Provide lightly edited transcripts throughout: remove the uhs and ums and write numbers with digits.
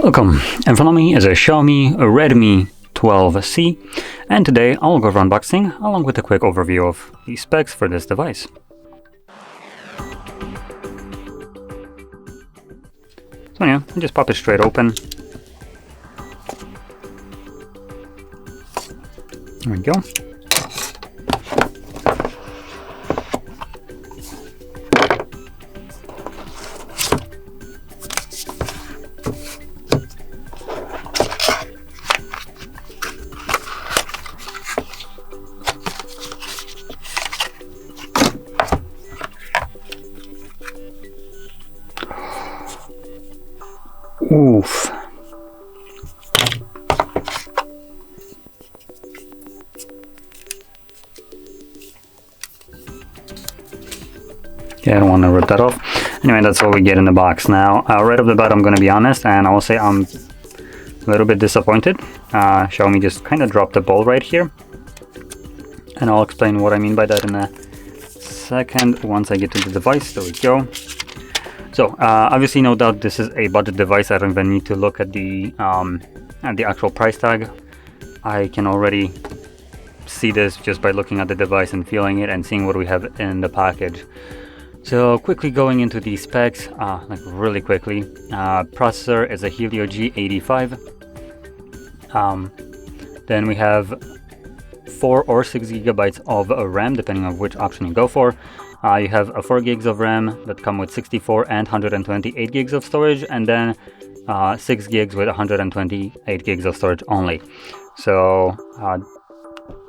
Welcome, in front of me is a Xiaomi Redmi 12C, and today I'll go over unboxing along with a quick overview of the specs for this device. So yeah, just pop it straight open. There we go. Oof. Yeah, I don't want to rip that off. Anyway, that's what we get in the box. Now, right off the bat, I'm going to be honest, and I will say I'm a little bit disappointed. Xiaomi just kind of dropped the ball right here. And I'll explain what I mean by that in a second once I get to the device. There we go. So obviously, no doubt, this is a budget device. I don't even need to look at the actual price tag. I can already see this just by looking at the device and feeling it and seeing what we have in the package. So quickly going into the specs, like really quickly, processor is a Helio G85. Then we have 4 or 6 gigabytes of RAM, depending on which option you go for. You have 4 gigs of RAM that come with 64 and 128 gigs of storage, and then 6 gigs with 128 gigs of storage only. So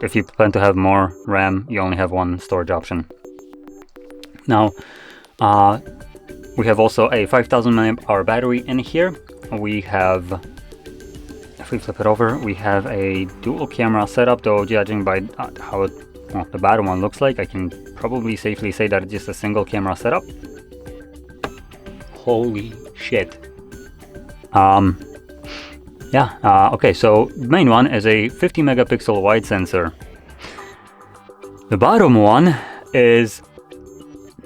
if you plan to have more RAM, you only have one storage option. Now, we have also a 5000 mAh battery in here. We have, if we flip it over, we have a dual camera setup, though judging by how the bottom one looks like, I can probably safely say that it's just a single camera setup. Holy shit. Okay, so main one is a 50 megapixel wide sensor. The bottom one is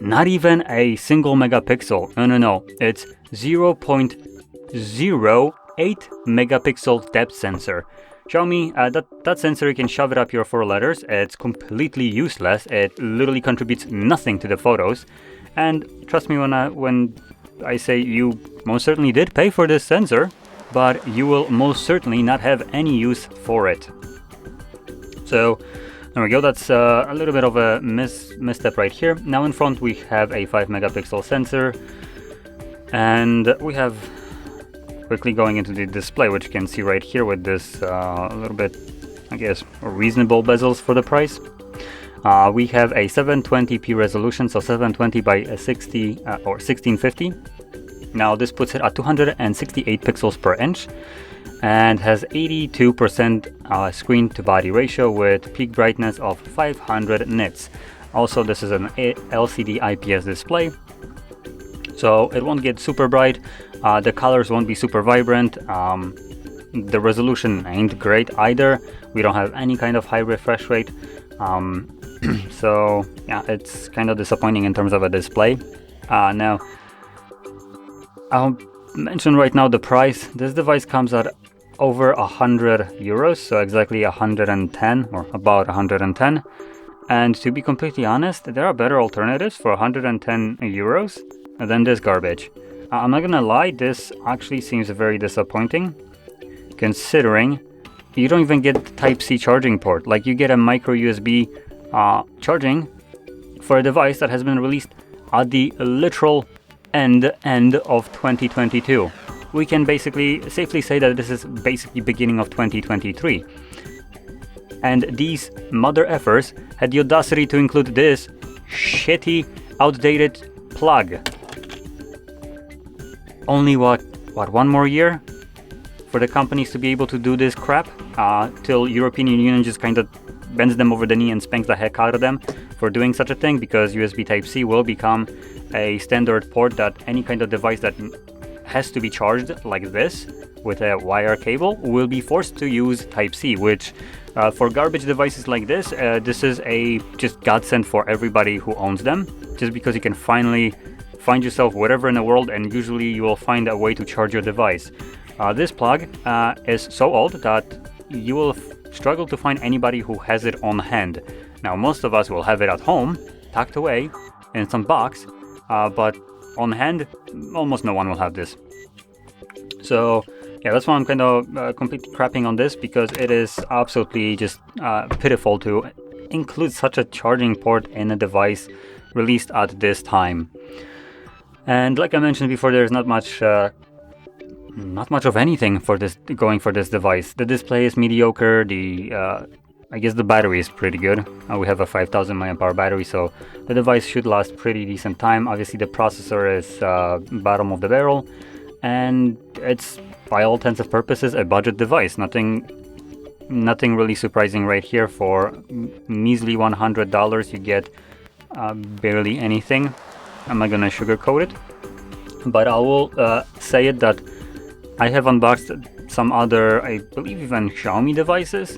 not even a single megapixel. No. It's 0.08 megapixel depth sensor. Xiaomi, that sensor, you can shove it up your 4 letters. It's completely useless. It literally contributes nothing to the photos. And trust me when I say you most certainly did pay for this sensor, but you will most certainly not have any use for it. So there we go. That's a little bit of a misstep right here. Now in front we have a 5 megapixel sensor, and we have, quickly going into the display, which you can see right here with this a little bit, I guess, reasonable bezels for the price. We have a 720p resolution, so 720 by 60 or 1650. Now this puts it at 268 pixels per inch and has 82% screen to body ratio with peak brightness of 500 nits. Also, this is an LCD IPS display, so it won't get super bright. The colors won't be super vibrant. The resolution ain't great either. We don't have any kind of high refresh rate. So yeah, it's kind of disappointing in terms of a display. Now, I'll mention right now the price. This device comes at over 100 euros, so exactly 110 or about 110. And to be completely honest, there are better alternatives for 110 euros than this garbage. I'm not gonna lie, this actually seems very disappointing, considering you don't even get the Type-C charging port. Like, you get a micro USB charging for a device that has been released at the literal end of 2022. We can basically safely say that this is basically beginning of 2023. And these mother effers had the audacity to include this shitty, outdated plug. Only what, one more year for the companies to be able to do this crap, till European Union just kind of bends them over the knee and spanks the heck out of them for doing such a thing, because USB Type-C will become a standard port that any kind of device that has to be charged like this with a wire cable will be forced to use Type-C, which for garbage devices like this is a just godsend for everybody who owns them, just because you can finally find yourself wherever in the world, and usually you will find a way to charge your device. This plug is so old that you will struggle to find anybody who has it on hand. Now, most of us will have it at home, tucked away in some box, but on hand, almost no one will have this. So yeah, that's why I'm kind of completely crapping on this, because it is absolutely just pitiful to include such a charging port in a device released at this time. And like I mentioned before, there's not much of anything for this going for this device. The display is mediocre. I guess the battery is pretty good. We have a 5000 mAh battery, so the device should last pretty decent time. Obviously, the processor is bottom of the barrel, and it's by all intents and purposes a budget device. Nothing really surprising right here. For measly $100, you get barely anything. I'm not gonna sugarcoat it, but I will say it that I have unboxed some other, I believe even Xiaomi devices,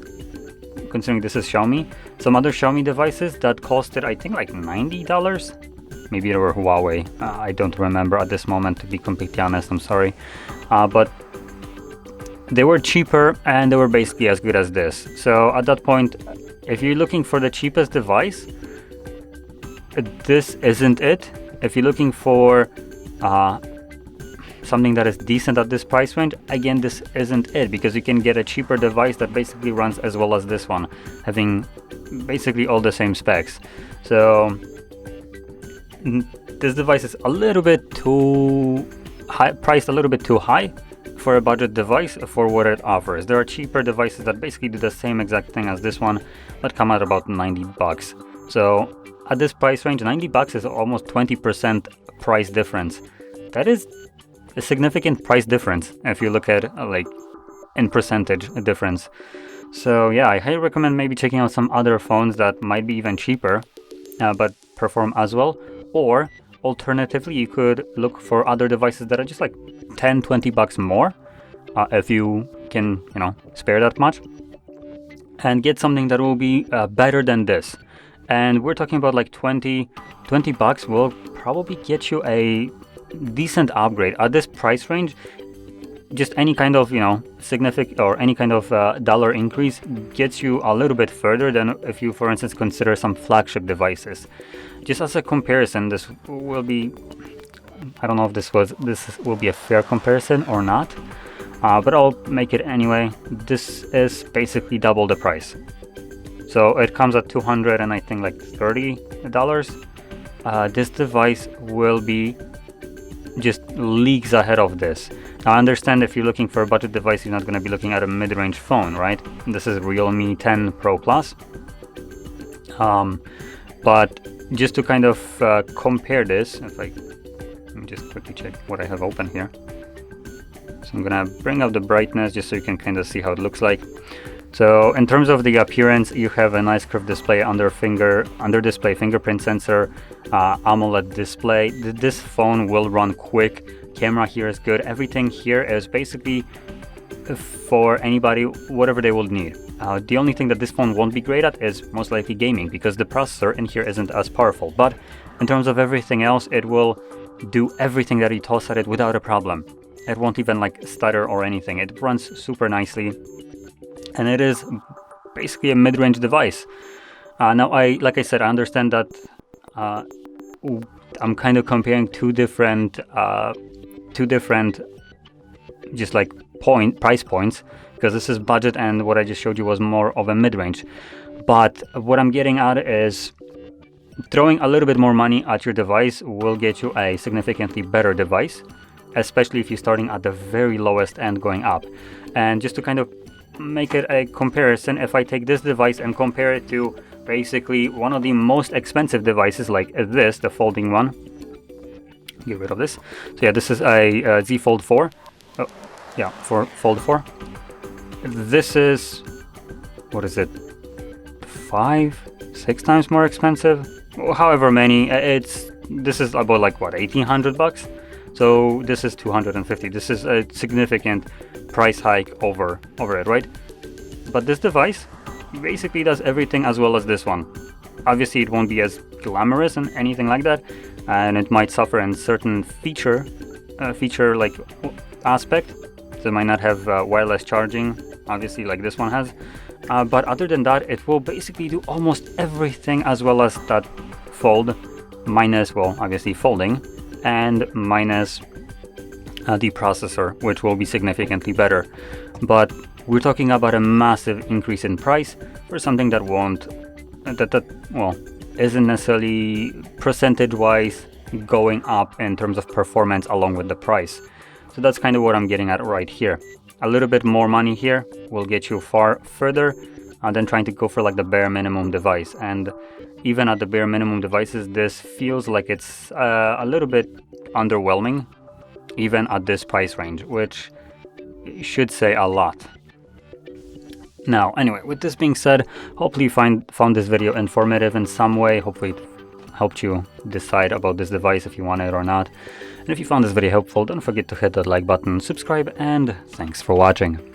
considering this is Xiaomi, some other Xiaomi devices that costed, I think, like $90. Maybe they were Huawei. I don't remember at this moment, to be completely honest. I'm sorry. But they were cheaper and they were basically as good as this. So at that point, if you're looking for the cheapest device, this isn't it. If you're looking for something that is decent at this price range, again, this isn't it, because you can get a cheaper device that basically runs as well as this one, having basically all the same specs. So this device is a little bit too high, priced a little bit too high for a budget device for what it offers. There are cheaper devices that basically do the same exact thing as this one, but come out about $90. So at this price range, $90 is almost 20% price difference. That is a significant price difference if you look at like in percentage difference. So yeah, I highly recommend maybe checking out some other phones that might be even cheaper, but perform as well. Or alternatively, you could look for other devices that are just like $10-20 more, if you can, spare that much, and get something that will be better than this. And we're talking about like $20 will probably get you a decent upgrade at this price range. Just any kind of significant or any kind of dollar increase gets you a little bit further than if you, for instance, consider some flagship devices. Just as a comparison, this will be, I don't know if this will be a fair comparison or not, but I'll make it anyway. This is basically double the price. So it comes at $200 and I think like $30. This device will be just leagues ahead of this. Now, I understand if you're looking for a budget device, you're not going to be looking at a mid-range phone, right? This is Realme 10 Pro Plus. But just to kind of compare this, let me just quickly check what I have open here. So I'm going to bring up the brightness just so you can kind of see how it looks like. So in terms of the appearance, you have a nice curved display under display fingerprint sensor, AMOLED display. This phone will run quick. Camera here is good. Everything here is basically for anybody, whatever they will need. The only thing that this phone won't be great at is most likely gaming, because the processor in here isn't as powerful. But in terms of everything else, it will do everything that you toss at it without a problem. It won't even like stutter or anything. It runs super nicely. And it is basically a mid-range device. Now, like I said, I understand that I'm kind of comparing two different just like price points, because this is budget and what I just showed you was more of a mid-range. But what I'm getting at is throwing a little bit more money at your device will get you a significantly better device, especially if you're starting at the very lowest end going up. And just to kind of make it a comparison, if I take this device and compare it to basically one of the most expensive devices like this, the folding one, get rid of this. So yeah, this is a Z Fold 4. Oh yeah, for Fold 4. This is, what is it, 5-6 times more expensive, however many. This is about like what, $1,800. So this is $250. This is a significant price hike over it, right? But this device basically does everything as well as this one. Obviously, it won't be as glamorous and anything like that, and it might suffer in certain feature like aspect. So it might not have wireless charging, obviously, like this one has. But other than that, it will basically do almost everything, as well as that fold, minus, well, obviously folding, and minus the processor, which will be significantly better. But we're talking about a massive increase in price for something that isn't necessarily percentage-wise going up in terms of performance along with the price. So that's kind of what I'm getting at right here. A little bit more money here will get you far further than trying to go for like the bare minimum device. And even at the bare minimum devices, this feels like it's a little bit underwhelming, even at this price range, which should say a lot. Now, anyway, with this being said, hopefully you found this video informative in some way. Hopefully it helped you decide about this device if you want it or not. And if you found this video helpful, don't forget to hit that like button, subscribe, and thanks for watching.